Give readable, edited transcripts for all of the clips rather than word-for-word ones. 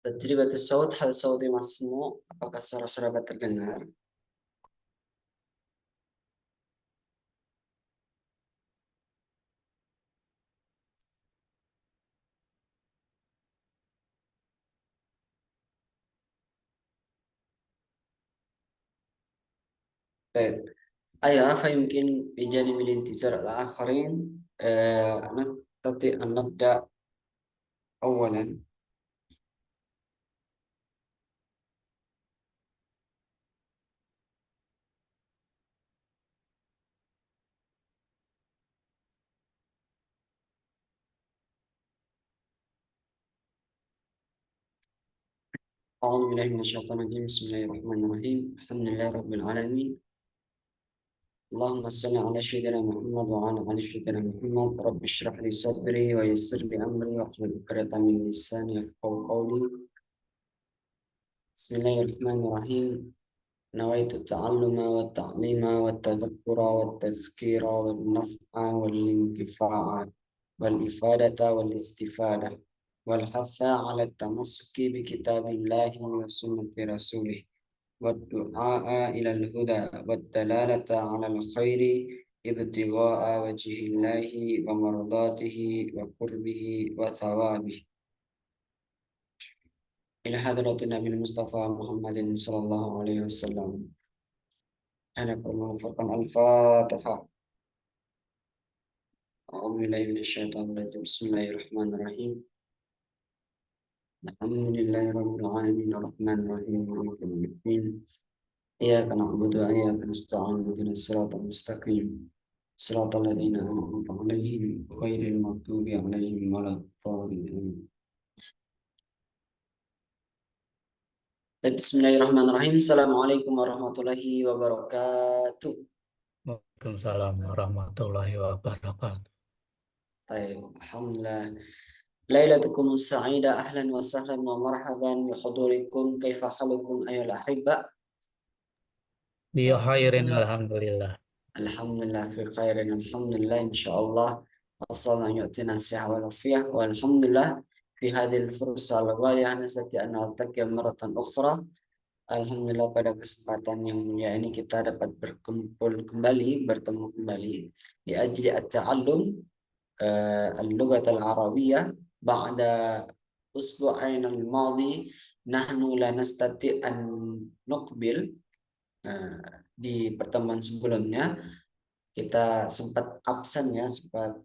Tajribat as-saut, hal sauti masmu, apakah suara sahabat terdengar? Baik. Ayah, فيمكن بجانب الانتظار الآخرين نستطيع أن نبدأ أولا. أعوذ بالله من الشيطان الرجيم، بسم الله الرحمن الرحيم، الحمد لله رب العالمين، اللهم صل على سيدنا محمد وعلى آل سيدنا محمد. رب اشرح لي صدري ويسر لي أمري واحلل عقدة من لساني يفقهوا قولي. بسم الله الرحمن الرحيم. نويت التعلم والتعليم والتذكر والتذكير والنفع والانتفاع والإفادة والاستفادة والحث على التمسك بكتاب الله وسنة رسوله والدعاء إلى الهدى والدلالة على الخير ابتغاء وجه الله ومرضاته وقربه وثوابه. إلى حضرة النبي المصطفى محمد صلى الله عليه وسلم. أنا فرقا الفاتحة. أعوذ بالله من الشيطان الرجيم، بسم الله الرحمن الرحيم، الحمد لله رب العالمين الرحمن الرحيم مالك يوم الدين، إياك نعبد وإياك نستعين اهدنا الصراط المستقيم صراط الذين أنعمت عليهم غير المغضوب عليهم ولا الضالين. Bismillahirrahmanirrahim. Assalamualaikum warahmatullahi wabarakatuh. Waalaikumsalam warahmatullahi wabarakatuh. Baik, alhamdulillah. Lailatukum sa'ida, ahlan wa sahlan wa marhaban bi hudurikum. Kaifa halukum ayyuhal ahibba? Bi khairin alhamdulillah. Alhamdulillah fi khairin, alhamdulillah insyaallah. Wasallallahu yu'tina siha wal afiyah walhamdulillah fi hadhil fursa al-ghaliyah nastati an naltaqiya maratan ukhra. Alhamdulillah pada kesempatan yang mulia ini kita dapat berkumpul kembali, bertemu kembali di ajli at-ta'allum اللغة العربية بعد أسبوعين الماضي. نحن لا نستطيع أن نقبل. Di pertemuan sebelumnya kita sempat absen ya, sempat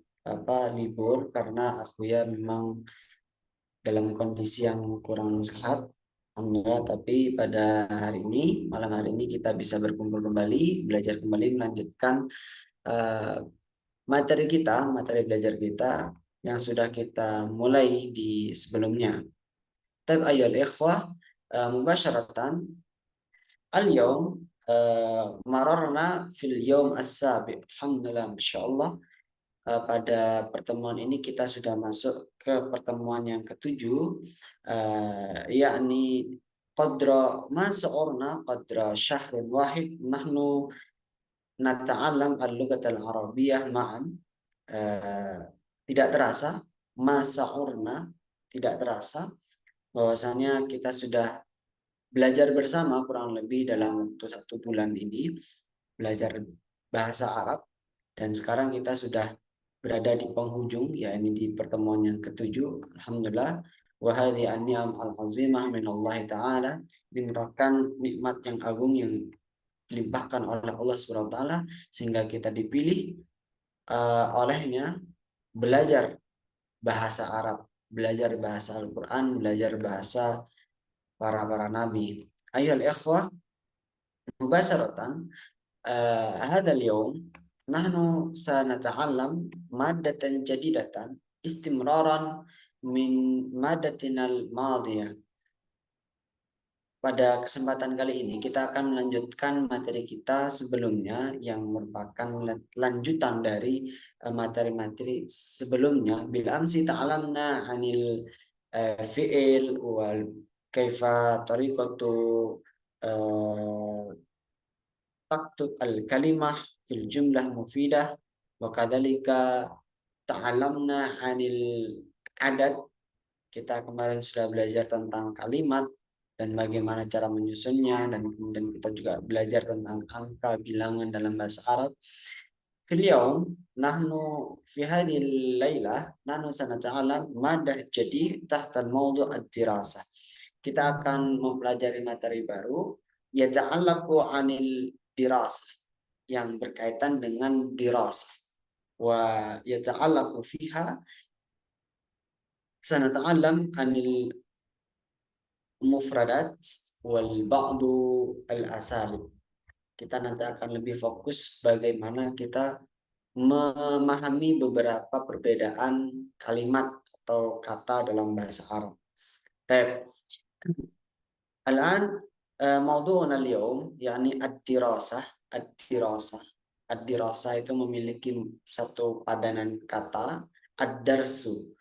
libur karena Akhuya memang dalam kondisi yang kurang sehat. Alhamdulillah, tapi pada hari ini, malam hari ini kita bisa berkumpul kembali, belajar kembali, melanjutkan uh, materi belajar kita yang sudah kita mulai di sebelumnya. Tab ayol ikhwah, mubasyaratan al-yawm mararna fil yawm as-sabi'. Alhamdulillah, masyaallah. Pada pertemuan ini kita sudah masuk ke pertemuan yang ketujuh, yakni qadra ma sa'urna qadra syahrin wahid nahnu nata'allam al-lughat al-arabiyyah ma'an. Tidak terasa, masa'urna, tidak terasa bahwasanya kita sudah belajar bersama kurang lebih dalam waktu 1 bulan ini, belajar bahasa Arab, dan sekarang kita sudah berada di penghujung, yakni di pertemuan yang ketujuh. Alhamdulillah, wa hadhihi an-ni'am al-azimah min Allah Ta'ala. Ini merupakan nikmat yang agung yang dilimpahkan oleh Allah Subhanahu wa taala sehingga kita dipilih olehnya belajar bahasa Arab, belajar bahasa Al-Quran, belajar bahasa para nabi. Ayol ikhwah, mubasharatan hadal yawm nahnu sanata'allam maddatan jadidatan istimraran min maddatinal madiyah. Pada kesempatan kali ini kita akan melanjutkan materi kita sebelumnya yang merupakan lanjutan dari materi-materi sebelumnya. Bil amsi ta'alamna anil fi'il wal kaifa tariqatu taktub al-kalimah fil jumlah mufidah wa kadzalika ta'alamna anil adad. Kita kemarin sudah belajar tentang kalimat dan bagaimana cara menyusunnya, dan kemudian kita juga belajar tentang angka bilangan dalam bahasa Arab. في اليوم نحن في هذه الليلة نحن سنتعلم مادة جديد تحت الموضوع الدراسة. Kita akan mempelajari materi baru yata'allaqu 'anil dirasah, yang berkaitan dengan dirasah. Wa yata'allaqu fiha sanata'allam 'anil mufradat wal ba'du al-asalib. Kita nanti akan lebih fokus bagaimana kita memahami beberapa perbedaan kalimat atau kata dalam bahasa Arab. Baik. الآن موضوعنا اليوم يعني الدراسة itu memiliki satu padanan kata ad-darsu.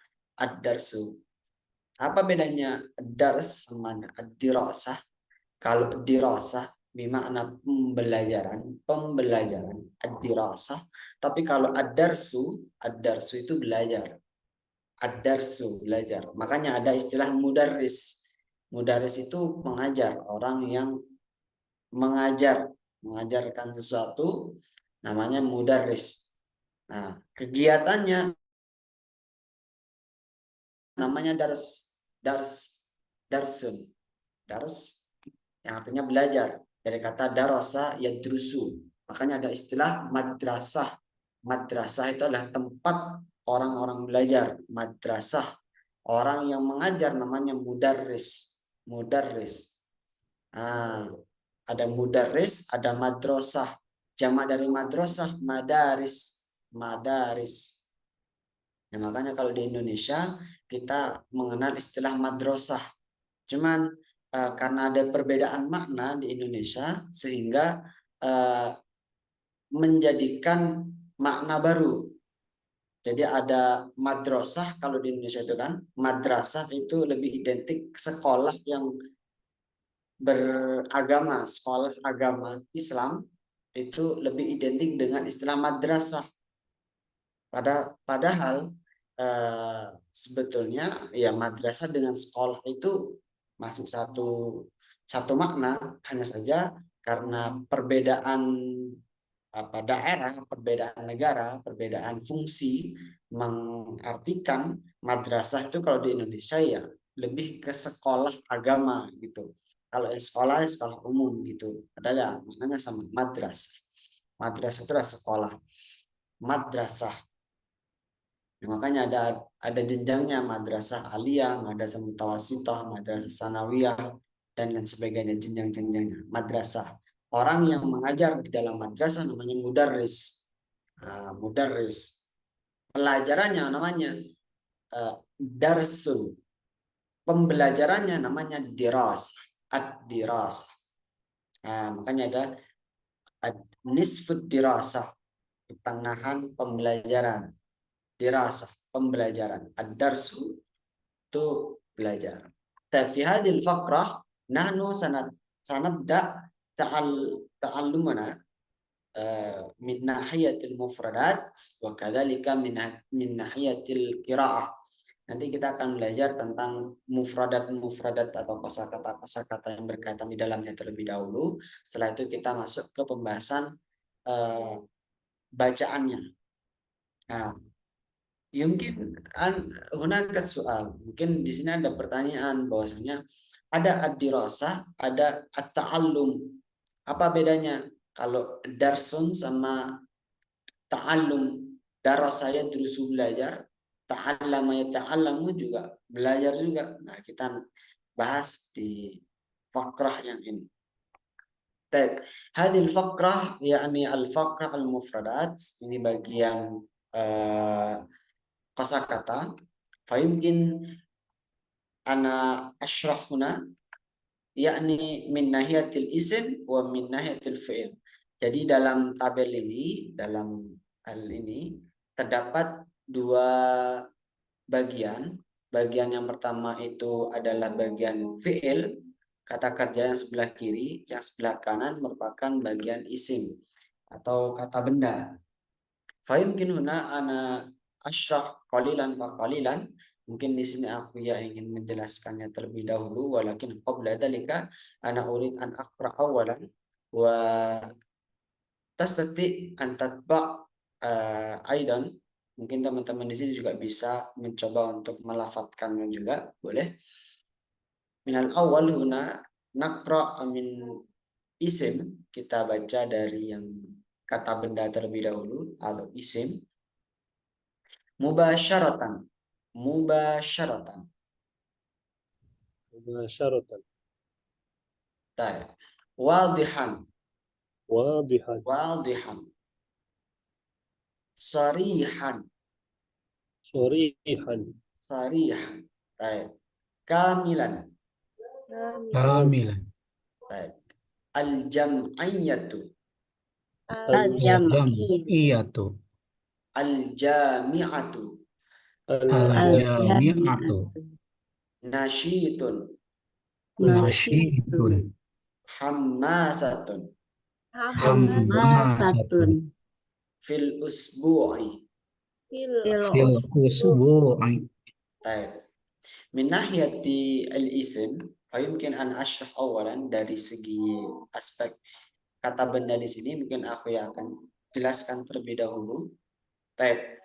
Apa bedanya dars sama ad-dirasah? Kalau dirasah bermakna pembelajaran ad-dirasah, tapi kalau ad-darsu itu belajar. Ad-darsu belajar. Makanya ada istilah mudarris. Mudarris itu mengajar, orang yang mengajarkan sesuatu, namanya mudarris. Nah, kegiatannya namanya darsun. Dars yang artinya belajar, dari kata darasa yadrusu. Makanya ada istilah madrasah. Madrasah itu adalah tempat orang-orang belajar. Madrasah, orang yang mengajar namanya mudarris. Nah, ada mudarris, ada madrasah. Jamak dari madrasah madaris. Nah, makanya kalau di Indonesia kita mengenal istilah madrasah. Cuman karena ada perbedaan makna di Indonesia sehingga menjadikan makna baru. Jadi ada madrasah, kalau di Indonesia itu kan, madrasah itu lebih identik sekolah yang beragama, sekolah agama Islam itu lebih identik dengan istilah madrasah. Padahal sebetulnya ya madrasah dengan sekolah itu masih satu makna, hanya saja karena perbedaan daerah, perbedaan negara, perbedaan fungsi mengartikan madrasah itu kalau di Indonesia ya lebih ke sekolah agama gitu. Kalau sekolah umum gitu. Padahal ya maknanya sama, madrasah. Madrasah itu adalah sekolah. Madrasah. Nah, makanya ada jenjangnya, madrasah aliyah, madrasah mutawasithah, madrasah sanawiyah, dan lain sebagainya, jenjang-jenjangnya. Madrasah. Orang yang mengajar di dalam madrasah namanya mudarris. Mudarris. Pelajarannya namanya darsun. Pembelajarannya namanya dirasah. Ad-dirasah. Makanya ada nisfud dirasah, pertengahan pembelajaran. Dirasah, pembelajaran. Ad-darsu itu belajar. Fi hadhil faqrah nahnu sanabda ta'allumana min nahiyatil mufradat wa kadzalika min nahiyatil qiraah. Nanti kita akan belajar tentang mufradat atau kosakata yang berkaitan di dalamnya terlebih dahulu. Setelah itu kita masuk ke pembahasan bacaannya. Nah, mungkin ke soal. Mungkin di sini ada pertanyaan bahwasanya ada ad-dirasah, ada at-ta'allum. Apa bedanya kalau darsun sama ta'allum? Darasah ya durusu belajar, ta'allama ya ta'allamu juga belajar juga. Nah, kita bahas di fakrah yang ini. Baik, hadil fakrah yakni al-fakrah al-mufradat, ini bagian kosakata. Fayumkin ana asyrah huna yakni min nahiyatil isim wa min nahiyatil fi'il. Jadi dalam tabel ini, dalam hal ini terdapat dua bagian. Bagian yang pertama itu adalah bagian fi'il, kata kerja yang sebelah kiri, yang sebelah kanan merupakan bagian isim atau kata benda. Fayumkin huna ana asyrah qalilan fa qalilan. Mungkin di sini aku ya ingin menjelaskannya terlebih dahulu, walakin qabla dzalika ana urid an aqra awalan wa tastati an tatba aidan. Mungkin teman-teman di sini juga bisa mencoba untuk melafatkannya juga, boleh. Minal awal huna naqra min isim, kita baca dari yang kata benda terlebih dahulu atau isim. Mubasyaratan, mubasyaratan. مباشرة. Taib. Wadihan, واضحا. wadihan. Sarihan, صريحا. sarihan. Taib. Kamilan, Kamilan. taib. Al-jam'iyatu, Al-jam'iyyah. Al-jam'iyatu. al-jami'atu, Al-jami'atu. nasyitun, Nasyidun. hammasatun, Hammasatun. fil usbu'i. Fil usbu'i. Taib. Min nahiyati al-isim, yumkin an ashrah awalan, dari segi aspek kata benda di sini mungkin aku yang akan jelaskan terlebih dahulu. Taib.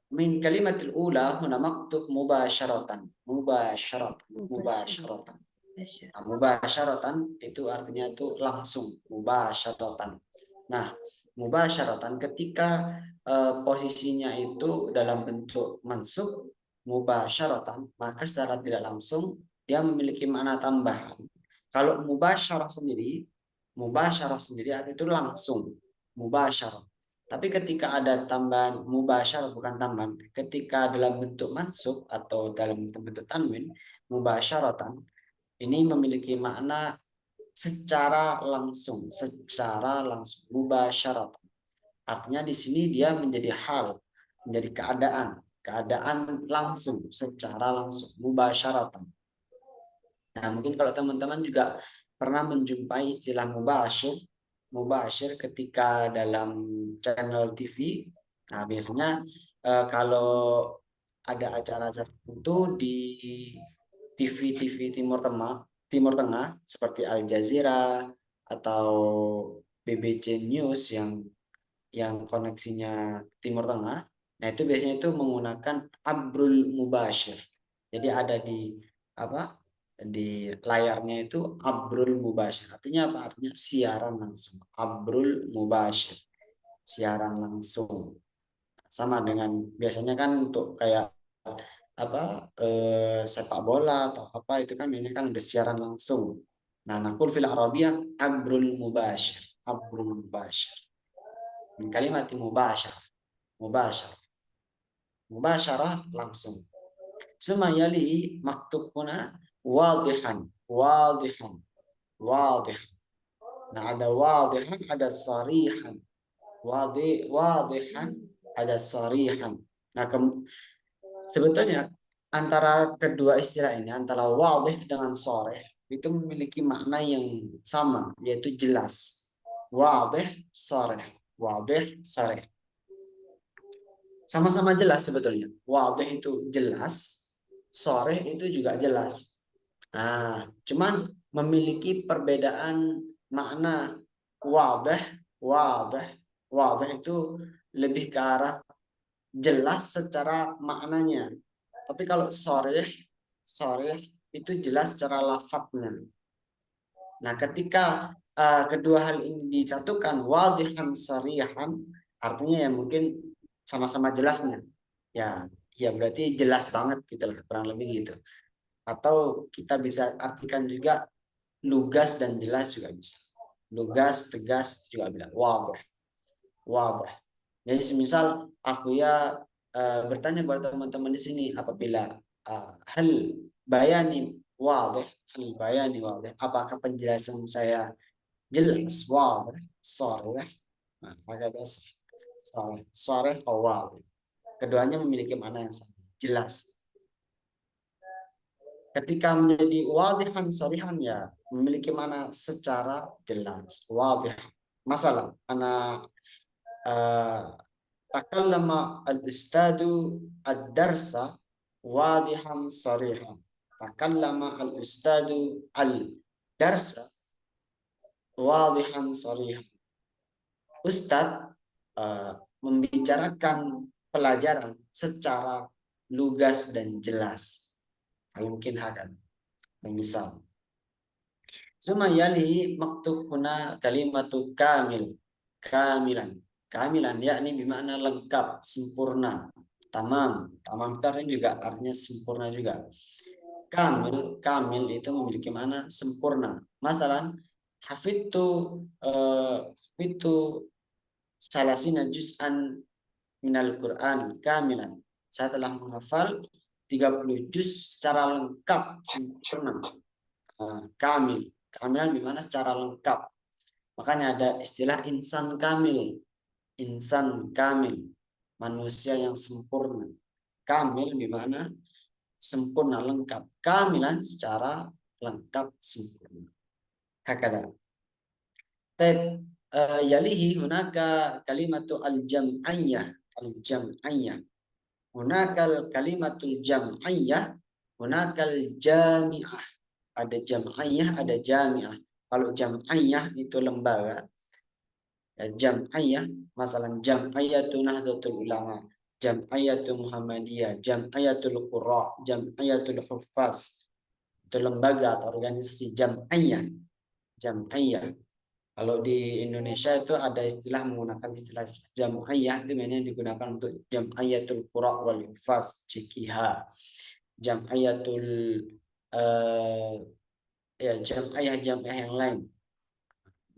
Min kalimatil ula huna maktub mubasyaratan. Mubasyaratan. Nah, mubasyaratan itu artinya itu langsung, mubasyaratan. Nah, mubasyaratan ketika posisinya itu dalam bentuk mansub mubasyaratan, maka secara tidak langsung dia memiliki makna tambahan. Kalau mubasyarah sendiri artinya itu langsung, mubasyarah. Tapi ketika ada tambahan mubasyarah, bukan tambahan, ketika dalam bentuk mansub atau dalam bentuk tanwin, mubasyaratan ini memiliki makna secara langsung, mubasyaratan. Artinya di sini dia menjadi hal, menjadi keadaan langsung, secara langsung, mubasyaratan. Nah, mungkin kalau teman-teman juga pernah menjumpai istilah mubasyir ketika dalam channel TV. Nah, biasanya kalau ada acara-acara tertentu di TV-TV Timur Tengah seperti Al Jazeera atau BBC News yang koneksinya Timur Tengah. Nah, itu biasanya itu menggunakan abrul mubasyir. Jadi ada di apa? Di layarnya itu abrul mubasyir. Artinya apa? Artinya siaran langsung. Abrul mubasyir. Siaran langsung. Sama dengan biasanya kan untuk kayak apa sepak bola atau apa itu kan ini kan ada siaran langsung. Nah, nakul fil Arabiyah abrul mubasyir. Abrul mubasyir. Min kalimat mubasyarah. Mubasyarah langsung. Suma yali maktub huna wadihan. Nah, ada wadihan, ada sarihan. Wadihan, ada sarihan. Nah, sebetulnya antara kedua istilah ini, antara wadih dengan sarih, itu memiliki makna yang sama, yaitu jelas. Wadih, sarih. Wadih, sarih. Sama-sama jelas sebetulnya. Wadih itu jelas, sarih itu juga jelas. Nah, cuman memiliki perbedaan makna. Wadih itu lebih ke arah jelas secara maknanya. Tapi kalau sarih itu jelas secara lafadznya. Nah, ketika kedua hal ini disatukan, wadihan sarihan, artinya ya mungkin sama-sama jelasnya. Ya berarti jelas banget gitu lah, kurang lebih gitu. Atau kita bisa artikan juga lugas dan jelas juga bisa. Lugas, tegas juga bisa. Wadih. Jadi semisal aku ya bertanya kepada teman-teman di sini, apabila hal bayani wadih, apakah penjelasan saya jelas, wadih, sharih. Nah, maka itu sharih atau wadih. Keduanya memiliki makna yang sama, jelas. Ketika menjadi wadihan sarihan ya memiliki makna secara jelas, wadih. Masalah anak takallama al-ustadu ad-darsa wadihan sarihan. Takallama al-ustadu al-darsa wadihan sarihan. Ustadz membicarakan pelajaran secara lugas dan jelas. Mungkin hakan. Misal. Suma yali maktub huna kalimatu kamil. Kamilan. Kamilan yakni bermakna lengkap, sempurna, tamam. Tamam itu artinya juga artinya sempurna juga. Kamil itu memiliki makna sempurna. Masalah hafidtu salasina juz'an minal Quran kamilan. Saya telah menghafal 30 juz secara lengkap, sempurna. Kamil. Kamilan dimana secara lengkap. Makanya ada istilah insan kamil. Insan kamil. Manusia yang sempurna. Kamil dimana sempurna, lengkap. Kamilan secara lengkap, sempurna. Hakada. Baik. Yalihi hunaka kalimatu al-jam'ayyah. Al-jam'ayyah. Hunakal kalimatul jam'ayyah. Hunakal jami'ah. Ada jam'ayyah, ada jami'ah. Kalau jam'ayyah itu lembaga. Ya, jam'ayyah, masalah jam'ayyatul Nahdlatul Ulama, jam'ayyatul Muhammadiyah, jam'ayyatul Qurra, jam'ayyatul Huffaz. Itu lembaga atau organisasi jam'ayyah. Jam'ayyah. Kalau di Indonesia itu ada istilah menggunakan istilah jam'ayyah, itu yang digunakan untuk jam'ayyatul Qurra wal Huffaz, JQH. Jam'ayyatul jam'iyah yang lain.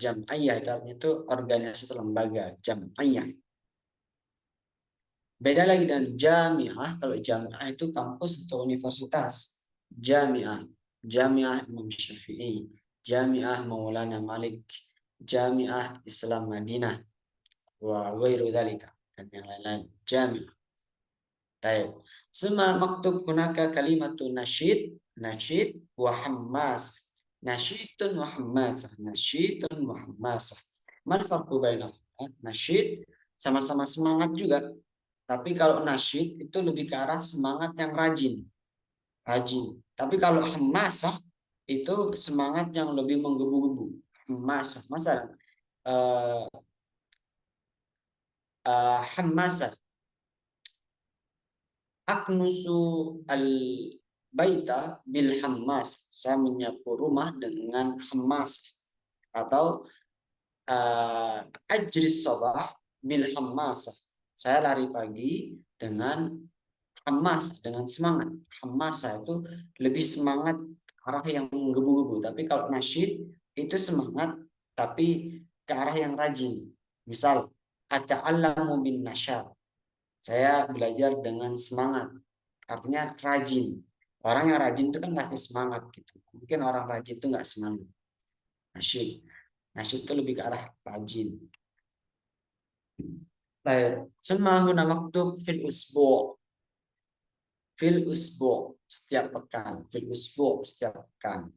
Jam'iyah itu artinya itu organisasi atau lembaga, jam'iyah. Beda lagi dengan jami'ah. Kalau jami'ah itu kampus atau universitas. Jami'ah Imam Syafi'i, Jami'ah Maulana Malik, Jami'ah Islam Madinah, wa ghairu dzalika, dan yang lain-lain. Jami'ah. Baik. Suma maktub hunaka kalimatu nasyid wa hammas. Nasyidun wa hammasah. Nasyidun wa hammasah. Mal farqu bainahuma? Nasyid sama-sama semangat juga. Tapi kalau nasyid itu lebih ke arah semangat yang rajin. Tapi kalau hammasah itu semangat yang lebih menggebu-gebu. Hammasah. Masalah hammasah. Aknusu al-baita bil hammas. Saya menyapu rumah dengan hammas. Atau ajris sabah bil hammasah. Saya lari pagi dengan hammas, dengan semangat. Hammasa itu lebih semangat arah yang menggebu-gebu. Tapi kalau nasyid itu semangat tapi ke arah yang rajin. Misal ata'allamu bin nasyad. Saya belajar dengan semangat. Artinya rajin. Orang yang rajin itu kan pasti semangat gitu. Mungkin orang rajin itu nggak semangat. Nasyid itu lebih ke arah rajin. Baik. Semahuna maktub fil usbu'. Fil usbu'. Setiap pekan. Fil usbu' setiap pekan.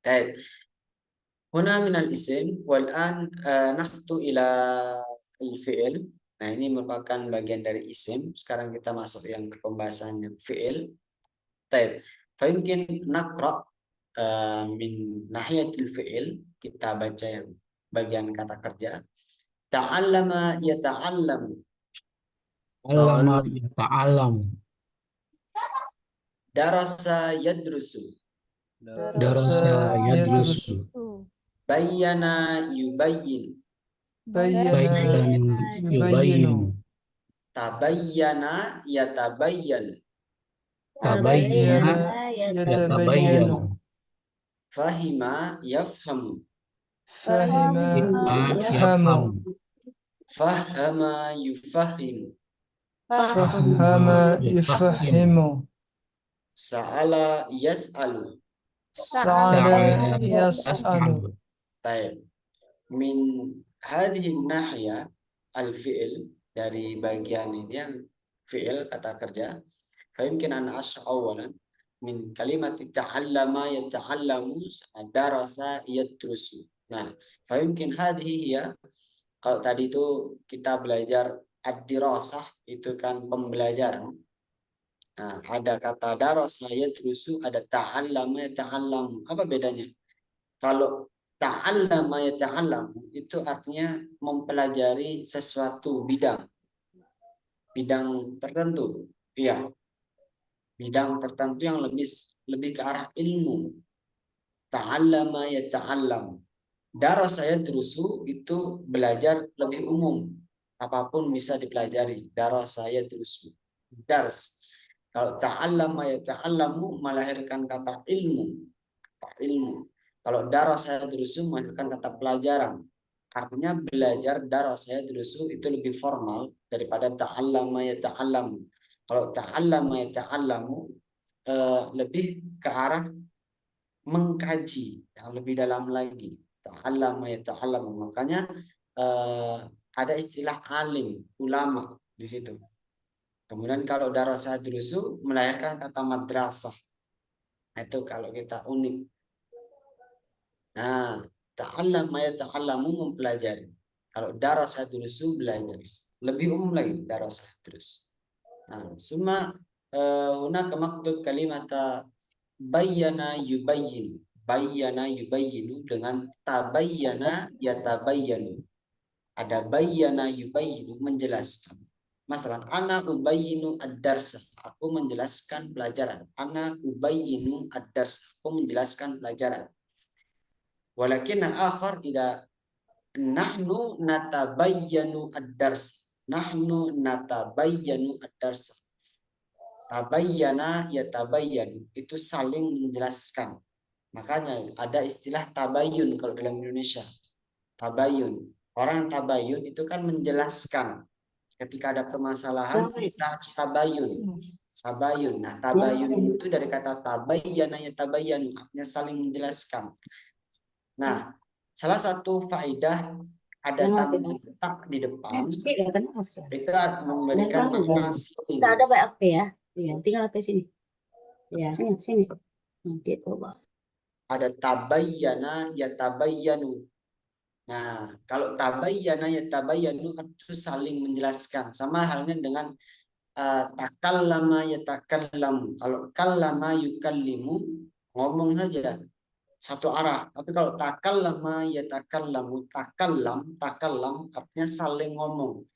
Baik. Huna minal isim. Wal'an nakhtu ila al-fi'il. Nah, ini merupakan bagian dari isim. Sekarang kita masuk yang ke pembahasan yang fi'il. Baik. Mungkin naqra min nahiyatil fi'il. Kita baca yang bagian kata kerja. Ta'allama yata'allamu. Allama yata'allam. Darasa yadrusu. Darasa yadrusu. Bayyana yubayyin. Bayyana yubayyinu. Tabayyana yatabayyan. Tabayyana yatabayyanu. Fahima yafhamu. Ifha yafhamu. Fahama yufahimu. Fahama yufahimu. Sa'ala yas'alu. Sa'ala yas'alu. Baik. Min hadhihi nahya al-fi'il, dari bagian ini yang fi'il kata kerja. Fayumkin an asra awalan min kalimat ta'allama yata'allamu darasa yadrusu. Nah, fayumkin hadhihi hiya, kalau tadi itu kita belajar ad-dirasah itu kan pembelajaran. Nah, ada kata darasa yadrusu, ada ta'allama yata'allamu. Apa bedanya? Kalau ta'allama yata'allamu itu artinya mempelajari sesuatu bidang tertentu. Iya, bidang tertentu yang lebih ke arah ilmu. Ta'allama yata'allam. Darasa yadrusu itu belajar lebih umum. Apapun bisa dipelajari. Darasa yadrusu. Dars. Kalau ta'allama yata'allamu melahirkan kata ilmu. Ilmu. Kalau darasa yadrusu melahirkan kata pelajaran. Artinya belajar darasa yadrusu itu lebih formal daripada ta'allama yata'allamu. Kalau ta'allama yata'allamu lebih ke arah mengkaji yang lebih dalam lagi. Ta'allama yata'allamu. Makanya ada istilah alim, ulama di situ. Kemudian kalau darasa yadrusu melahirkan kata madrasah. Itu kalau kita unik. Nah, ta'allama yata'allamu mempelajari. Kalau darasa yadrusu belajar. Lebih umum lagi darasa yadrusu. Nah, semua hunaka maktub kalimata bayyana yubayyin. Bayyana yubayyinu dengan tabayyana yatabayyanu. Ada bayyana yubayyinu menjelaskan. Masalah ana ubayyinu ad-darsa. Aku menjelaskan pelajaran. Ana ubayyinu ad-darsa. Aku menjelaskan pelajaran. Walakin akhar tidak nahnu natabayyanu ad-dars. Nahnu natabayyanu ad-dars. Tabayyana ya tabayyanu itu saling menjelaskan. Makanya ada istilah tabayyun kalau dalam Indonesia. Tabayyun. Orang tabayyun itu kan menjelaskan. Ketika ada permasalahan kita harus tabayyun. Tabayyun. Nah, tabayyun itu dari kata tabayyana ya tabayyanu, artinya saling menjelaskan. Nah, salah satu faedah ada tanda tak di depan itu memberikan makna Bisa ada baik apa ya? Iya, tinggal apa sini? Ya, sini. Gitu, Bos. ada tabayyana ya tabayyanu. Nah, kalau tabayyana ya tabayyanu itu saling menjelaskan. Sama halnya dengan takallama ya takallamu. Kalau kallama yukallimu ngomong saja satu arah. Tapi kalau takallama ya takallamu, takallam artinya saling ngomong.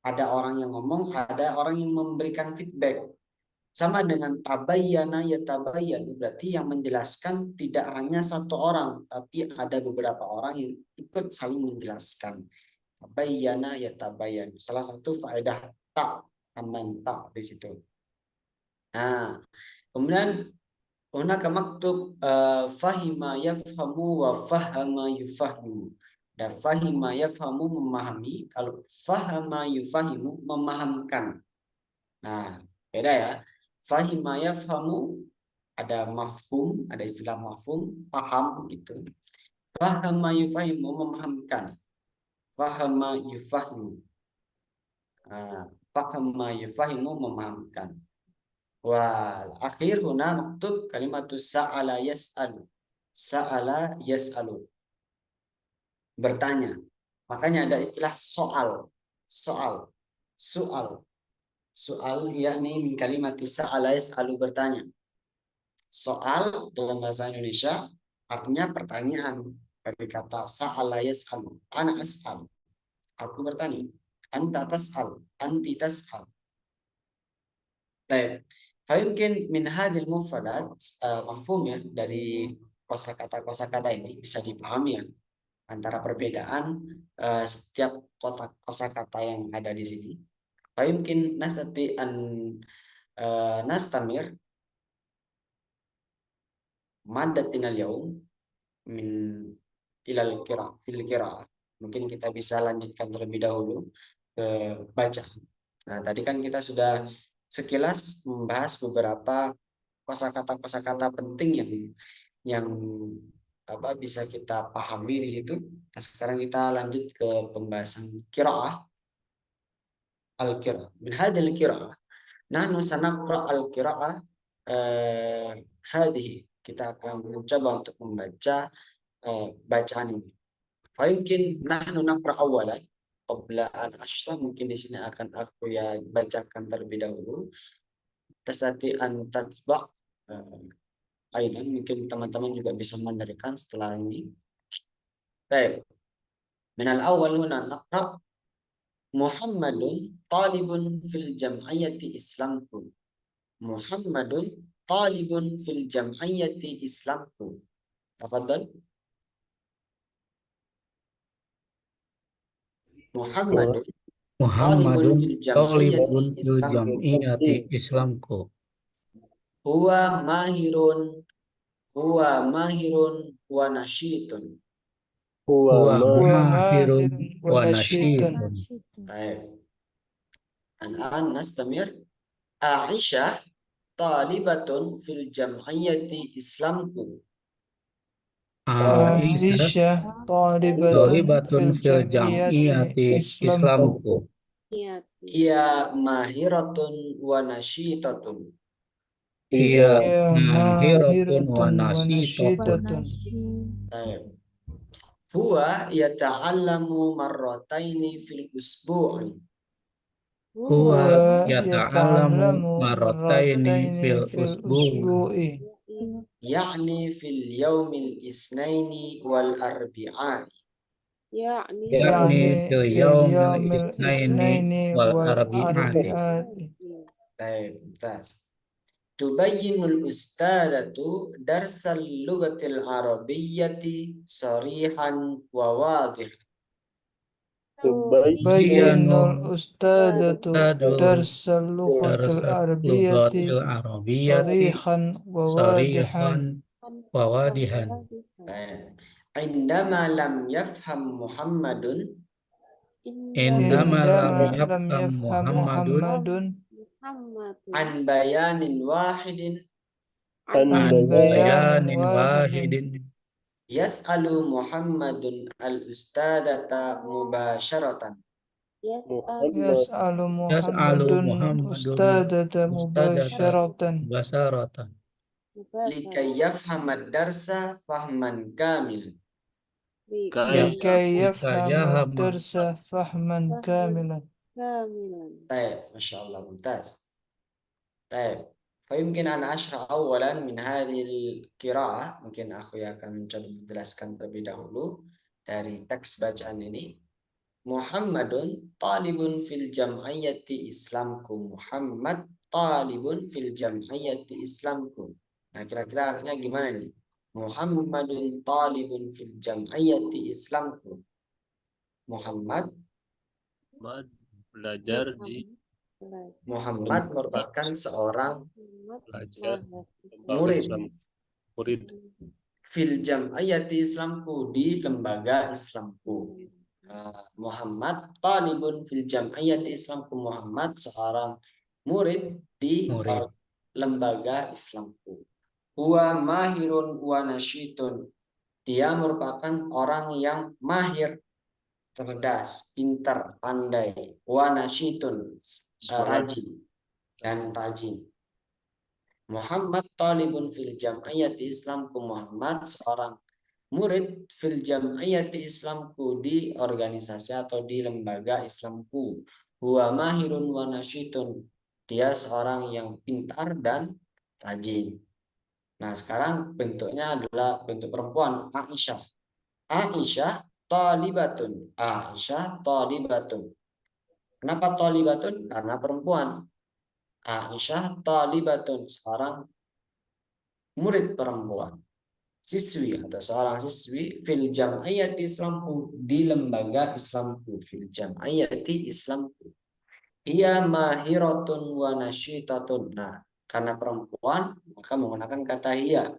Ada orang yang ngomong, ada orang yang memberikan feedback. Sama dengan tabayyana ya tabayyanu, berarti yang menjelaskan tidak hanya satu orang, tapi ada beberapa orang yang ikut saling menjelaskan. Tabayyana ya tabayyanu. Salah satu faedah tak, tambahan tak di situ. Nah, kemudian hunaka maktub fahima yafhamu wa fahama yufahimu. Dan fahima yafhamu memahami, kalau fahama yufahimu memahamkan. Nah, beda ya. Fahima yafhamu ada mafhum, ada istilah mafhum, paham gitu. Fahama yufahimu memahamkan. Fahama yufahimu. Fahama yufahimu memahamkan. Wal akhir huna maktub kalimatus sa'ala yas'alu. Sa'ala yas'alu. Bertanya. Makanya ada istilah soal. Soal. Soal. Soal yakni min kalimati sa'ala yas'alu bertanya. Soal dalam bahasa Indonesia artinya pertanyaan. Dari kata sa'ala yas'alu. Ana as'al. Aku bertanya. Anta tas'al. Anti tas'al. Baik. Mungkin min hadil mufradat mafhum ya dari kosakata ini bisa dipahami ya antara perbedaan setiap kotak kosakata yang ada di sini. Mungkin nastati an nastamir maddatinal yaum min ilal fil qiraah. Mungkin kita bisa lanjutkan terlebih dahulu ke bacaan. Nah, tadi kan kita sudah sekilas membahas beberapa kosakata penting yang bisa kita pahami di situ. Nah, sekarang kita lanjut ke pembahasan qiraah. Al-qiraah. Min hadhil qiraah. Nahnu sanaqra al-qiraah hadhihi. Kita akan mencoba untuk membaca bacaan ini. Mungkin nahnu naqra awalan qabla an ashrah, mungkin di sini akan aku ya bacakan terlebih dahulu. tastati an tatsba'. Aidan mungkin teman-teman juga bisa menerangkan setelah ini. Baik. Min al-awwal huna naqra Muhammadun talibun fil jam'iyyati Islamku. Muhammadun talibun fil jam'iyyati Islamku. Tafadhal. Muhammadun talibun Muhammadun fil talibun jam'iyyati fil Islamku. jam'iyati Islamku. Huwa mahirun wa nasyitun. هو Huwa ما mahirun wa ونشيط. nasyitun. Baik. An nastamir. Aisyah talibatun fil jam'iyyati Islamku. Aisyah عائشة طالبة في talibatun fil الجمعية jam'iyati إسلامكو. Islamku. Ia mahiratun wa nasyitatun. Hiya هي mahiratun ماهرة wa nasyitatun. ونشيطة. Baik. Huwa yata'allamu marrataini fil usbu'i. Huwa هو yata'allamu يتعلم marrataini fil مرتين في usbu'. الأسبوع. Ya'ni fil yaumil isnaini wal arbi'ani. Yakni يعني fil في yaumil اليوم isnaini الاثنين wal arbi'ati. والأربعاء. Baik, mumtaz. Tubayyinul ustadatu darsal lugatil arabiyyati sarihan wa wadih. تبين بين Bayanu الأستاذة درس اللغة darsat العربية lugatil arabiyyati صريحا وواضحا. sarihan wa wadihan. Baik. Indama lam yafham Muhammadun Indama lam عندما لم yafham يفهم Muhammadun محمد an bayanin wahidin عن عن بيان بيان bayanin واحد wahidin yas'alu Muhammadun al-ustadata mubasharatan. محمد يسأل yas'alu محمد Muhammadun أستاذة ustadata مباشرة basaratan Likay yafhamad darsa fahman kamil. كي لكي يفهم yahama الدرس فهما كاملا. Baik, Masya Allah, mumtaz. Baik. فيمكن أن أشرح أولا من هذه القراءة. Mungkin aku akan mencoba menjelaskan terlebih dahulu dari teks bacaan ini. Muhammadun talibun fil jam'iyyati Islamku. Muhammad talibun fil jam'iyyati Islamku. Nah, kira-kira artinya gimana nih? Muhammadun talibun fil jam'iyyati Islamku. Muhammad belajar di Muhammad merupakan seorang belajar murid Islam, murid fil jam'iyyati Islamku, di lembaga Islamku. Muhammad talibun fil jam'iyyati Islamku. Muhammad seorang murid di murid. lembaga Islamku. Huwa mahirun wa nasyitun. Dia merupakan orang yang mahir, cerdas, pintar, pandai. Wa nasyitun, rajin dan rajin. Muhammad talibun fil jam'iyyati Islamku. Muhammad seorang murid fil jam'iyyati Islamku, di organisasi atau di lembaga Islamku. Huwa mahirun wa nasyitun. Dia seorang yang pintar dan rajin. Nah, sekarang bentuknya adalah bentuk perempuan. Aisyah. Aisyah talibatun. Aisyah talibatun. Kenapa talibatun? Karena perempuan. Aisyah talibatun, seorang murid perempuan. Siswi atau seorang siswi fil jam'iyyati Islamku, di lembaga Islamku. Fil jam'iyyati Islamku. Ia mahiratun wa nasyitatun. Nah, karena perempuan maka menggunakan kata hiya.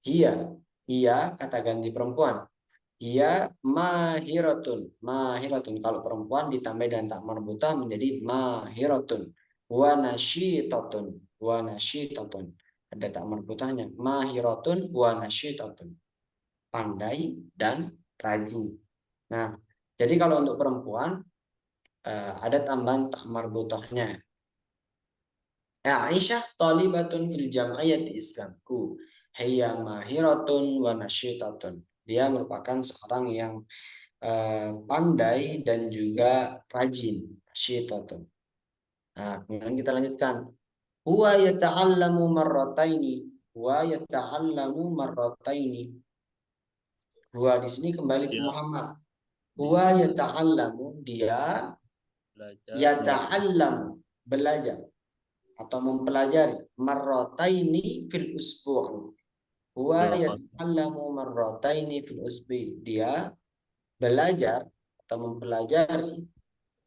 Hiya kata ganti perempuan. Hiya mahiratun. Mahiratun kalau perempuan ditambah dengan tak marbutah menjadi mahiratun. Wa nasyitatun. Wa nasyitatun. Ada tak marbutahnya. Mahiratun wa nasyitatun. Pandai dan rajin. Nah, jadi kalau untuk perempuan ada tambahan tak marbutahnya. Aisyah talibatun fil jam'iyyati Islamku. Hiya mahiratun wa nasyitatun. Dia merupakan seorang yang pandai dan juga rajin. Nasyitatun. Nah, kemudian kita lanjutkan. Huwa yata'allamu marrataini. Huwa yata'allamu marrataini. Huwa di sini kembali ke Dia Muhammad. Huwa yata'allamu, dia belajar yata'allamu, belajar atau mempelajari, marrataini fil usbu'. Huwa dua kali. yata'allamu marrataini fil usbi'. Dia belajar atau mempelajari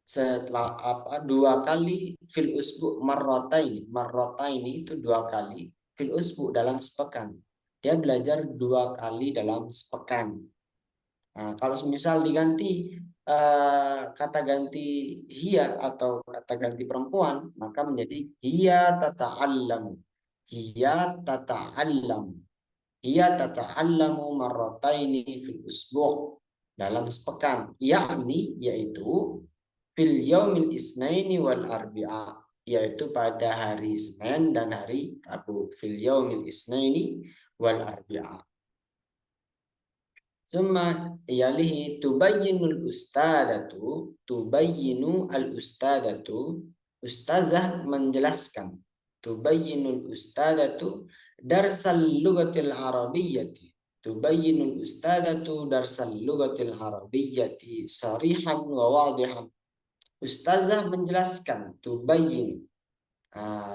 setelah dua kali fil usbu', marrataini itu dua kali, fil usbu' dalam sepekan. Dia belajar dua kali dalam sepekan. Nah, kalau misal diganti kata ganti hiya atau kata ganti perempuan, maka menjadi hiya tata'allamu. Hiya tata'allamu. Hiya tata'allamu marrataini fil usbu', dalam sepekan, yakni yaitu fil yaumil isnaini wal arbi'a, yaitu pada hari Senin dan hari Rabu. Fil yaumil isnaini wal arbi'a. Summa yalihi tubayyinul ustadatu, tubayyinu al ustadatu, ustazah menjelaskan, tubayyinul ustadatu darsal lugatil arabiyyati, tubayyinul ustadatu darsal lugatil arabiyyati sarihan wa wadihan. Ustazah menjelaskan, tubayyin.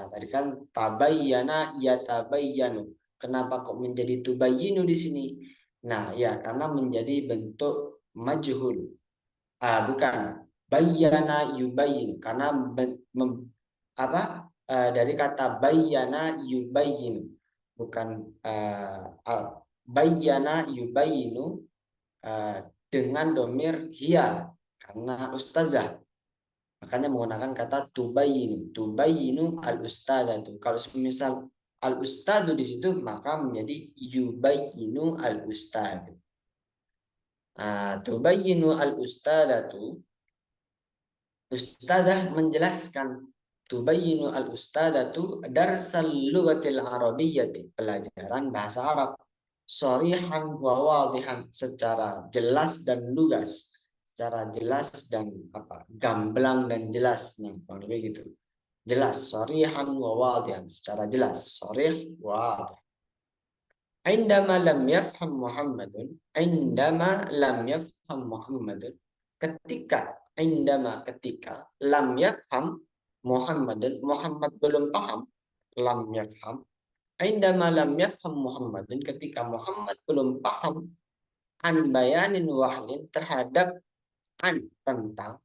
Tadi kan tabayyana yatabayyanu. Kenapa kok menjadi tubayyinu di sini? Nah, ya karena menjadi bentuk majhul. Bukan. Bayyana yubayyin, karena dari kata bayyana yubayyin. Bukan bayyana yubayyinu dengan domir hiya, karena ustazah. Makanya menggunakan kata tubayyinu al ustadzatu. Kalau misal al ustadu di situ, maka menjadi yubayyinu al ustadu. Tubayyinu al ustadzatu, ustadzah menjelaskan, tubayyinu al ustadzatu darsal lugatil arabiyyati, pelajaran bahasa Arab, sharihan wa wadihan, secara jelas dan lugas, secara jelas dan gamblang dan jelas. Nah, lebih gitu. Jelas, sharihan wa wadihan, secara jelas, sharih wa wadih. Indama lam yafham Muhammadun, indama lam yafham Muhammadun, ketika lam yafham Muhammadun, Muhammad belum paham, lam yafham. Indama lam yafham Muhammadun, ketika Muhammad belum paham, an bayanin wahidin, terhadap tentang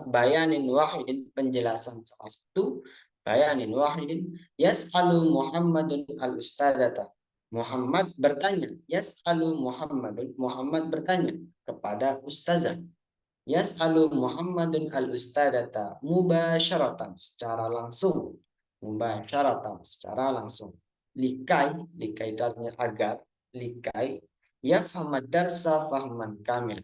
bayanin wahidin, penjelasan salah satu, bayanin wahidin, yas'alu Muhammadun al ustadzata, Muhammad bertanya, yas'alu Muhammadun, Muhammad bertanya kepada ustazah, yas'alu Muhammadun al ustadzata mubasyaratan, secara langsung, mubasyaratan, secara langsung, likai itu artinya agar, likai yafhamad darsa fahman kamil,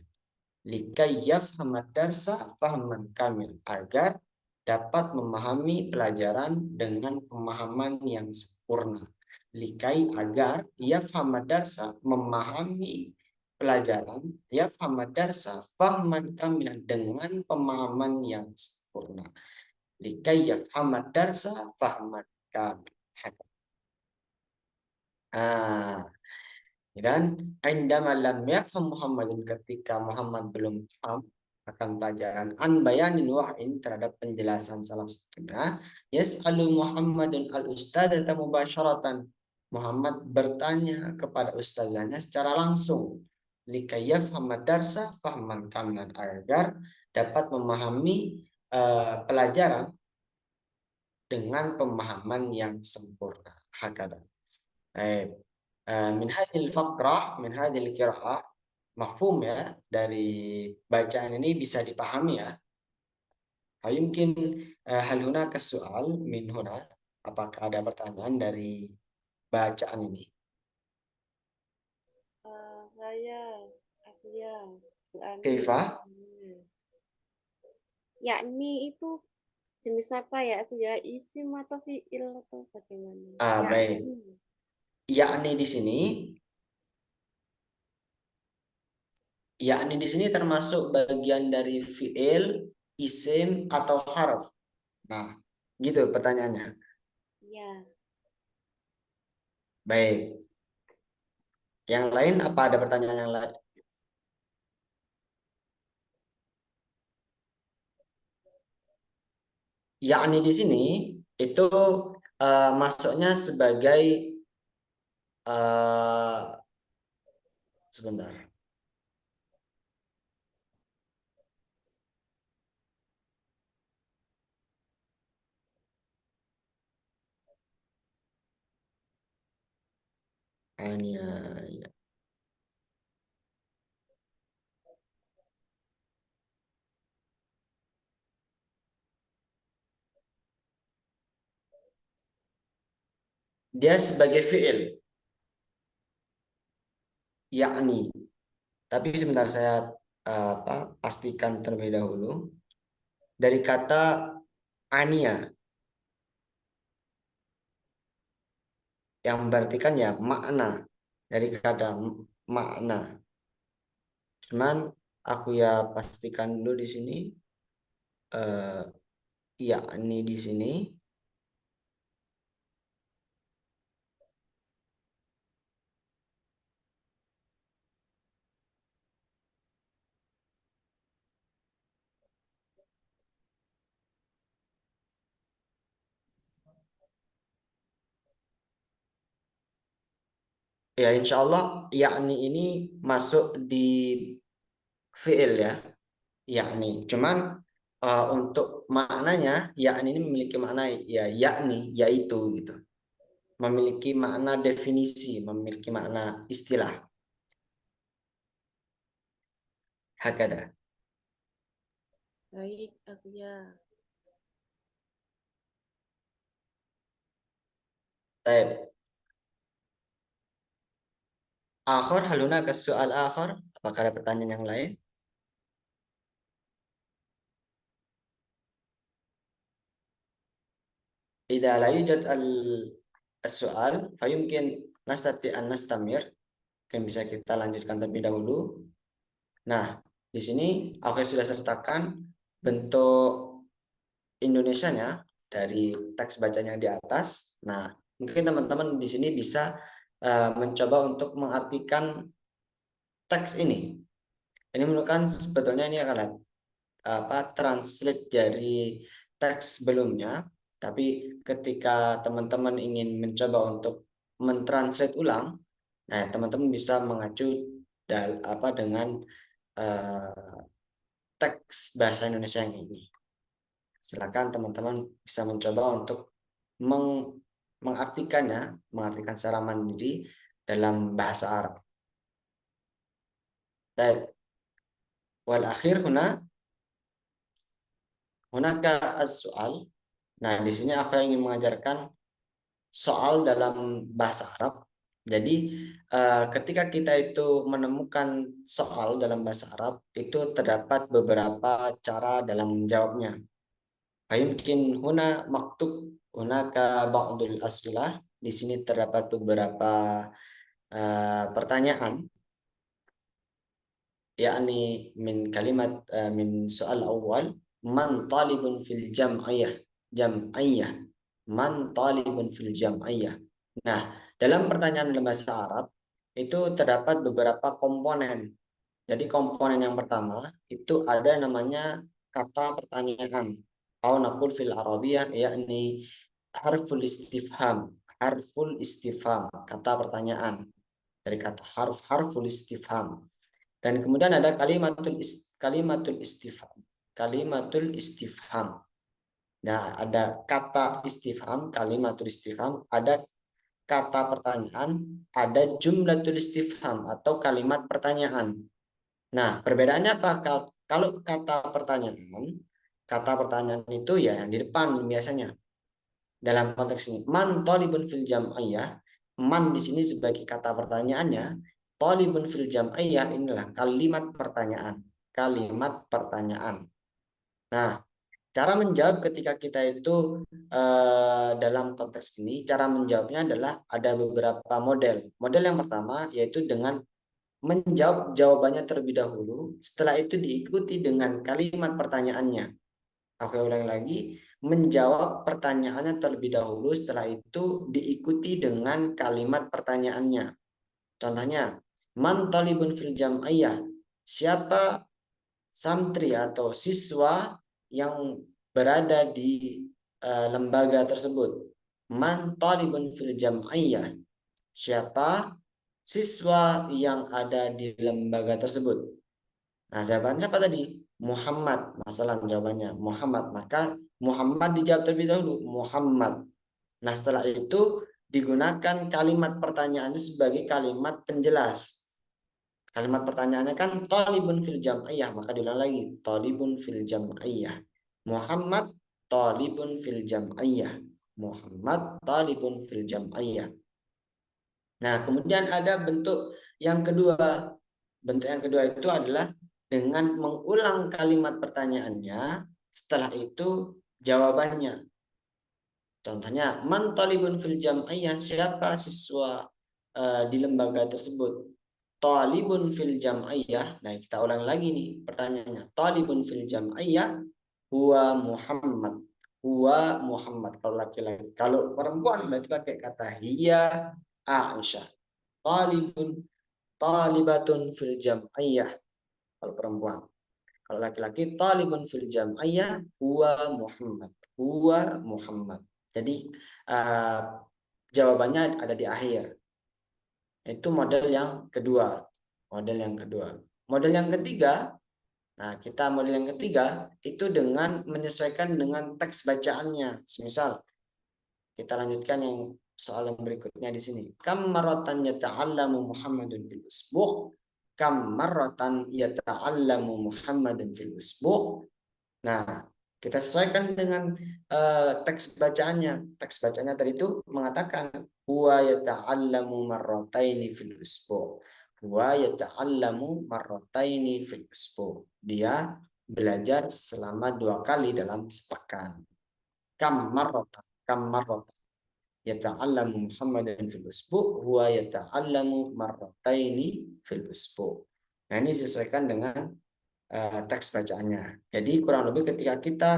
likai yafhamad darsa fahman kamil, agar dapat memahami pelajaran dengan pemahaman yang sempurna. Likai, agar, yafhamad darsa, memahami pelajaran, yafhamad darsa fahman kamilan, dengan pemahaman yang sempurna. Likai yafhamad darsa fahman kamil. Dan indama lam yafham Muhammadun, ketika Muhammad belum paham akan pelajaran, an bayanin wahyin, terhadap penjelasan salah satunya, yas'alu Muhammadun al ustadzata mubasyaratan, Muhammad bertanya kepada ustazahnya secara langsung, likay yafhamad darsa fahman kamilan, agar dapat memahami pelajaran dengan pemahaman yang sempurna. Hakada. Min hadhil faqrah, min hadhil qiraah, mafhum ya, dari bacaan ini bisa dipahami ya. Mungkin hal hunaka soal min huna, apakah ada pertanyaan dari bacaan ini? Kaifa? Yakni itu jenis apa ya? Aku ya isim atau fiil atau bagaimana? Baik. Yakni di sini termasuk bagian dari fiil, isim atau harf. Nah, gitu pertanyaannya. Ya. Baik. Yang lain apa ada pertanyaan yang lain? Yakni di sini itu masuknya sebagai sebentar. Ya. Dia sebagai fiil, yakni. Tapi sebentar saya pastikan terlebih dahulu. Dari kata ania, yang berarti kan ya makna, dari kata makna. Cuman aku ya pastikan dulu di sini, yakni di sini. Ya, insya Allah yakni ini masuk di fiil ya, yakni. Cuman untuk maknanya yakni ini memiliki makna ya yakni yaitu gitu. Memiliki makna definisi, memiliki makna istilah. Hakada. Baik, aku ya. Baik. Akhir haluna ke soal akhir. Apakah ada pertanyaan yang lain? Idza la yujad al-soal, fayumkin nastati an nastamir. Mungkin bisa kita lanjutkan terlebih dahulu. Nah, di sini aku sudah sertakan bentuk Indonesianya dari teks bacanya di atas. Nah, mungkin teman-teman di sini bisa mencoba untuk mengartikan teks ini. Ini merupakan sebetulnya ini akan translate dari teks sebelumnya, tapi ketika teman-teman ingin mencoba untuk mentranslate ulang, nah teman-teman bisa mengacu dengan teks bahasa Indonesia yang ini. Silakan teman-teman bisa mencoba untuk mengartikannya, mengartikan secara mandiri dalam bahasa Arab. Baik. Wal akhir hunaka as-soal. Nah, di sini aku ingin mengajarkan soal dalam bahasa Arab. Jadi, ketika kita itu menemukan soal dalam bahasa Arab, itu terdapat beberapa cara dalam menjawabnya. Mungkin huna maktub hunaka ba'dul as'ilah. Di sini terdapat beberapa pertanyaan, yakni min kalimat min soal awal, man talibun fil jam'iyah, man talibun fil jam'iyah. Nah, dalam pertanyaan dalam bahasa Arab itu terdapat beberapa komponen. Jadi komponen yang pertama itu ada namanya kata pertanyaan. Au naqul fil Arabiyah, yakni harful istifham. Harful istifham, kata pertanyaan. Dari kata harful istifham. Dan kemudian ada kalimatul istifham. Kalimatul istifham. Nah, ada kata istifham, kalimatul istifham, ada kata pertanyaan, ada jumlatul istifham atau kalimat pertanyaan. Nah, perbedaannya apa? Kalau kata pertanyaan itu ya yang di depan biasanya. Dalam konteks ini, man talibun fil jam'iyah, man di sini sebagai kata pertanyaannya, talibun fil jam'iyah inilah kalimat pertanyaan. Kalimat pertanyaan. Nah, cara menjawab ketika kita itu dalam konteks ini, cara menjawabnya adalah ada beberapa model. Model yang pertama yaitu dengan menjawab jawabannya terlebih dahulu, setelah itu diikuti dengan kalimat pertanyaannya. Aku ulang lagi, menjawab pertanyaannya terlebih dahulu, setelah itu diikuti dengan kalimat pertanyaannya. Contohnya, man talibun fil jam'iyah? Siapa santri atau siswa yang berada di lembaga tersebut? Man talibun fil jam'iyah? Siapa siswa yang ada di lembaga tersebut? Nah, jawabannya apa tadi? Muhammad. Masalah jawabannya Muhammad. Maka Muhammad dijawab terlebih dahulu. Muhammad. Nah, setelah itu digunakan kalimat pertanyaan itu sebagai kalimat penjelas. Kalimat pertanyaannya kan talibun fil jam'iyah, maka diulang lagi talibun fil jam'iyah. Muhammad talibun fil jam'iyah. Muhammad talibun fil jam'iyah. Nah, kemudian ada bentuk yang kedua. Bentuk yang kedua itu adalah dengan mengulang kalimat pertanyaannya, setelah itu jawabannya. Contohnya, man talibun fil jam'iyah? Siapa siswa di lembaga tersebut? Talibun fil jam'iyah. Nah, kita ulang lagi nih pertanyaannya. Talibun fil jam'iyah huwa Muhammad. Huwa Muhammad kalau laki-laki. Kalau perempuan berarti pakai kata hiya Aisyah. Talibun talibatun fil jam'iyah kalau perempuan. Kalau laki-laki talibun fil jam'iyah huwa Muhammad. Huwa Muhammad. Jadi jawabannya ada di akhir. Itu model yang kedua. Model yang kedua. Model yang ketiga, nah kita model yang ketiga itu dengan menyesuaikan dengan teks bacaannya. Semisal kita lanjutkan yang soal yang berikutnya di sini. Kam marratan yata'allamu Muhammadun fil usbu'? Kam marratan yata'allamu Muhammadun fil usbu'? Nah, kita sesuaikan dengan teks bacaannya. Teks bacaannya tadi itu mengatakan huwa yata'allamu marrataini fil usbu'. Huwa yata'allamu marrataini fil usbu'. Dia belajar selama 2 kali dalam sepekan. Kam marratan, kam marratan yata'allamu Muhammadan fil usbu' huwa yata'allamu marrataini fil usbu'. Nah, ini disesuaikan dengan teks bacaannya. Jadi kurang lebih ketika kita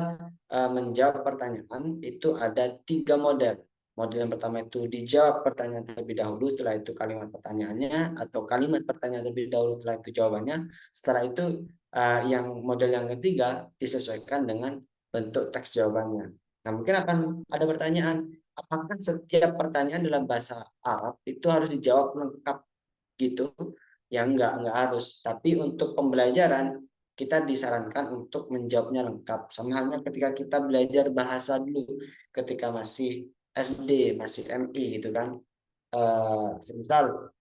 menjawab pertanyaan itu ada 3 model. Model yang pertama itu dijawab pertanyaan terlebih dahulu, setelah itu kalimat pertanyaannya, atau kalimat pertanyaan terlebih dahulu, setelah itu jawabannya. Setelah itu yang model yang ketiga disesuaikan dengan bentuk teks jawabannya. Nah, mungkin akan ada pertanyaan, apakah setiap pertanyaan dalam bahasa Arab itu harus dijawab lengkap gitu? Ya enggak harus. Tapi untuk pembelajaran kita disarankan untuk menjawabnya lengkap. Sama halnya ketika kita belajar bahasa dulu, ketika masih SD, masih MI gitu kan. Misal,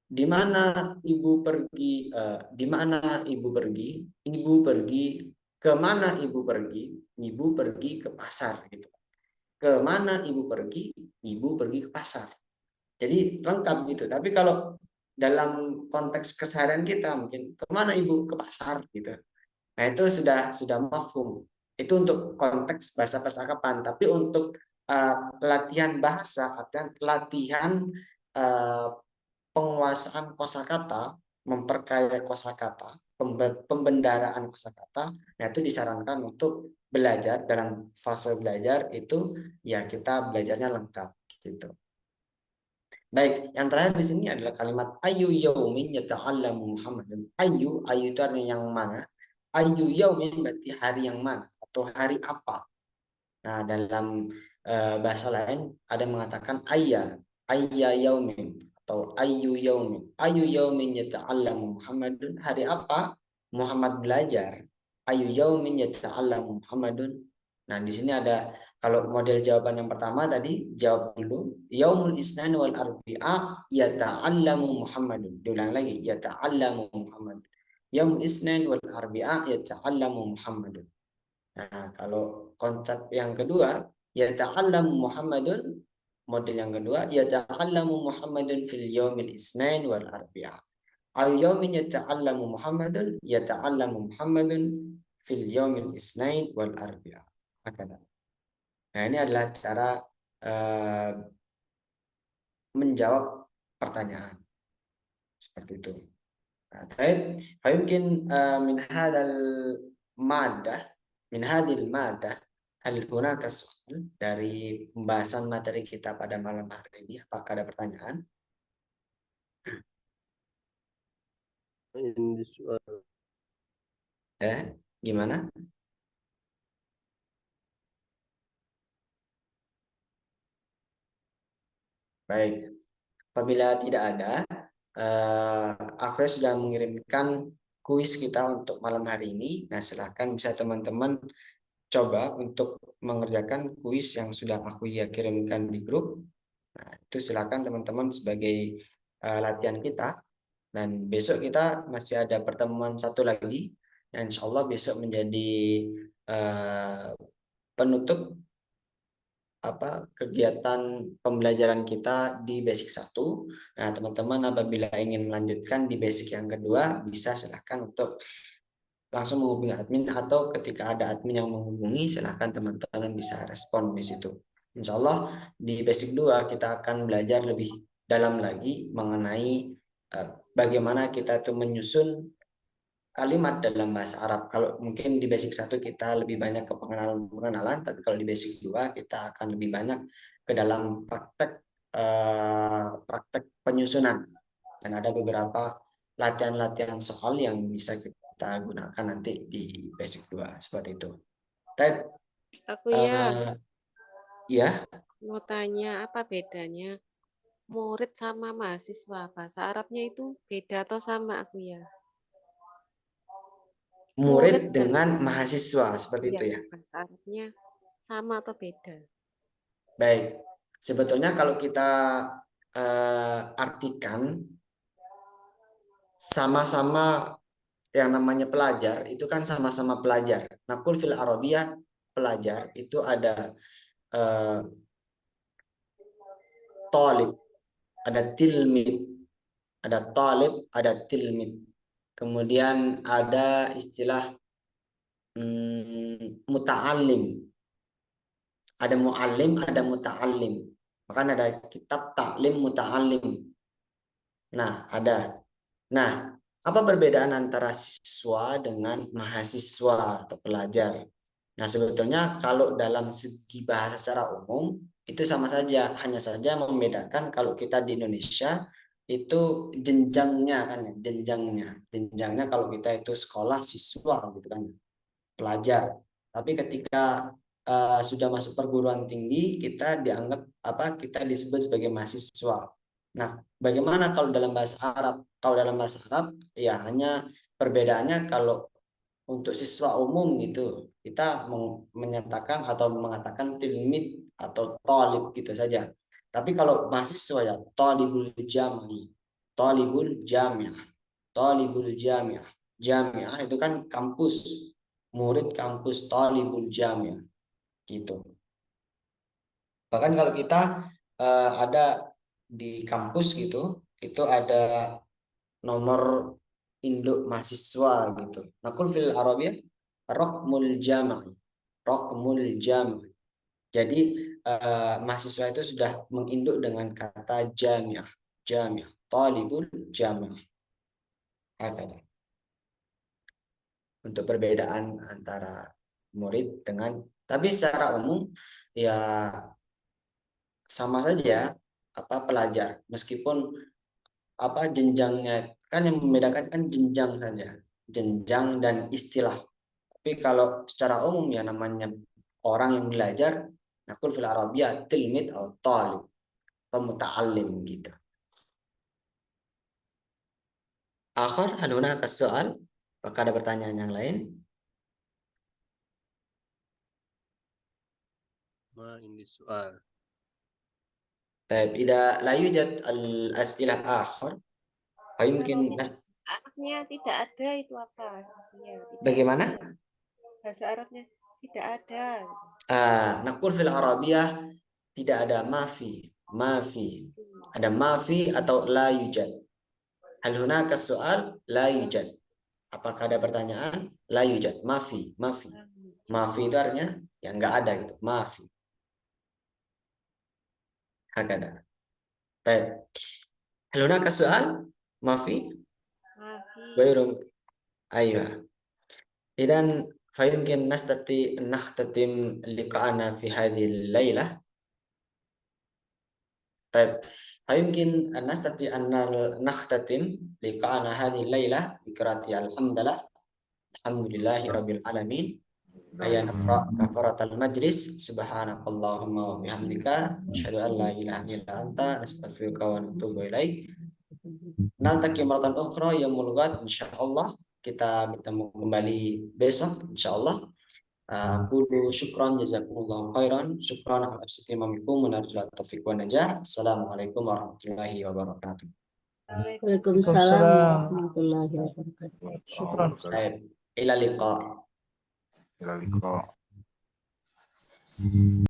di mana ibu pergi? Di mana ibu pergi? Ibu pergi ke mana ibu pergi? Ibu pergi ke pasar gitu. Ke mana ibu pergi? Ibu pergi ke pasar. Jadi lengkap gitu. Tapi kalau dalam konteks keseharian kita mungkin kemana ibu? Ke pasar gitu. Nah, itu sudah mafhum. Itu untuk konteks bahasa percakapan. Tapi untuk latihan bahasa, latihan penguasaan kosakata, memperkaya kosakata, pembendaraan kosakata, nah itu disarankan untuk belajar. Dalam fase belajar itu ya kita belajarnya lengkap gitu. Baik, yang terakhir di sini adalah kalimat ayu yaumin yata'allamu Muhammadun. Ayu itu artinya yang mana? Ayu yaumin berarti hari yang mana atau hari apa. Nah, dalam bahasa lain ada mengatakan ayya yaumin atau ayu yaumin. Ayu yaumin yata'allamu Muhammadun. Hari apa Muhammad belajar? Ayu yaumin yata'allamu Muhammadun. Nah, di sini ada, kalau model jawaban yang pertama tadi, jawab dulu. Yaumul Isnin wal Arbi'a yata'allamu Muhammadun. Diulang lagi, yata'allamu Muhammadun. Yaumul Isnin wal Arbi'a yata'allamu Muhammadun. Nah, kalau konsep yang kedua, yata'allamu Muhammadun, model yang kedua, yata'allamu Muhammadun fil yaumil Isnin wal Arbi'a. Al yaumin yata'allamu Muhammadun, yata'allamu Muhammadun fil yaumil Isnin wal Arbi'a. Nah, ini adalah cara menjawab pertanyaan seperti itu. Nah, mungkin min hadal madah min hadil madah, hal hunaka su'al, dari pembahasan materi kita pada malam hari ini, apakah ada pertanyaan? عندي سؤال. Gimana? Baik, apabila tidak ada, aku sudah mengirimkan kuis kita untuk malam hari ini. Nah, silahkan bisa teman-teman coba untuk mengerjakan kuis yang sudah aku kirimkan di grup. Nah, itu silakan teman-teman sebagai latihan kita. Dan besok kita masih ada pertemuan satu lagi. Yang insya Allah besok menjadi penutup kegiatan pembelajaran kita di basic 1. Nah, teman-teman apabila ingin melanjutkan di basic yang kedua, bisa silahkan untuk langsung menghubungi admin, atau ketika ada admin yang menghubungi, silahkan teman-teman bisa respon di situ. Insya Allah di basic 2 kita akan belajar lebih dalam lagi mengenai bagaimana kita itu menyusun kalimat dalam bahasa Arab. Kalau mungkin di basic 1 kita lebih banyak ke pengenalan, tapi kalau di basic 2 kita akan lebih banyak ke dalam praktek penyusunan. Dan ada beberapa latihan-latihan soal yang bisa kita gunakan nanti di basic 2 seperti itu. Ted, Aku ya ya, mau tanya apa bedanya murid sama mahasiswa. Bahasa Arabnya itu beda atau sama aku ya? murid dengan mahasiswa seperti itu ya. Bahasa Arabnya sama atau beda? Baik, sebetulnya kalau kita artikan sama-sama yang namanya pelajar, itu kan sama-sama pelajar. Naqul fil Arabiyah, pelajar itu ada talib, ada tilmid, ada talib, ada tilmid. Kemudian ada istilah muta'allim. Ada mu'allim, ada muta'allim. Bahkan ada kitab taklim muta'allim. Nah, ada. Nah, apa perbedaan antara siswa dengan mahasiswa atau pelajar? Nah, sebetulnya kalau dalam segi bahasa secara umum itu sama saja, hanya saja membedakan kalau kita di Indonesia itu jenjangnya kan, jenjangnya kalau kita itu sekolah siswa gitu kan, pelajar. Tapi ketika sudah masuk perguruan tinggi, kita dianggap kita disebut sebagai mahasiswa. Nah, bagaimana kalau dalam bahasa Arab? Kalau dalam bahasa Arab ya hanya perbedaannya, kalau untuk siswa umum gitu kita menyatakan atau mengatakan tilmid atau talib gitu saja. Tapi kalau mahasiswa ya talibul jami, talibul jamiah, talibul jamiah. Jamiah itu kan kampus, murid kampus, talibul jamiah gitu. Bahkan kalau kita ada di kampus gitu, itu ada nomor induk mahasiswa gitu. Nakul fil Arabiyah raqmul jama'i. Raqmul jama'i. Jadi mahasiswa itu sudah menginduk dengan kata jamiah. Jamiah. Talibul jamiah. Ada. Untuk perbedaan antara murid dengan, tapi secara umum ya sama saja pelajar, meskipun jenjangnya kan yang membedakan kan jenjang saja, jenjang dan istilah. Tapi kalau secara umum ya namanya orang yang belajar, nakul fil Arabiyah tilmid atau talib atau muta'allim gitu. Akhir hal hunaka soal, apakah ada pertanyaan yang lain? ما عندي سؤال. Baik, إذا لا يوجد الأسئلة آخر فيمكن Arabnya tidak ada itu apa? Ya, bagaimana? ada. Bahasa Arabnya tidak ada. Nakul fil Arabiyah tidak ada mafi, mafi. Ada mafi atau la yujad. Hal hunaka soal la yujad. Apakah ada pertanyaan? La yujad, mafi, mafi. Mafi itu artinya yang enggak ada gitu, mafi. Hakada. Baik. Hal hunaka soal? Mafi? Mafi. Bayrum. Ayo. Dan فيمكن نختتم لقاءنا في هذه الليلة. طيب فيمكن أن نستطيع أن نختتم لقاءنا هذه الليلة بقراءة الحمد لله رب العالمين. أيا نقرأ كفارة المجلس سبحانك اللهم وبحمدك أشهد أن لا إله إلا أنت نستغفرك ونتوب إليك. Naltaqi maratan ukhra yaumul ghad insyaallah. Kita bertemu kembali besok insyaallah. Qulu syukran jazakumullahu khairan. Syukran ala istimamikum wa narjul taufiq wa najah. Assalamualaikum warahmatullahi wabarakatuh. Waalaikumsalam Waalaikumsalam. warahmatullahi wabarakatuh. Syukran. Baik, ila liqa. إلى اللقاء.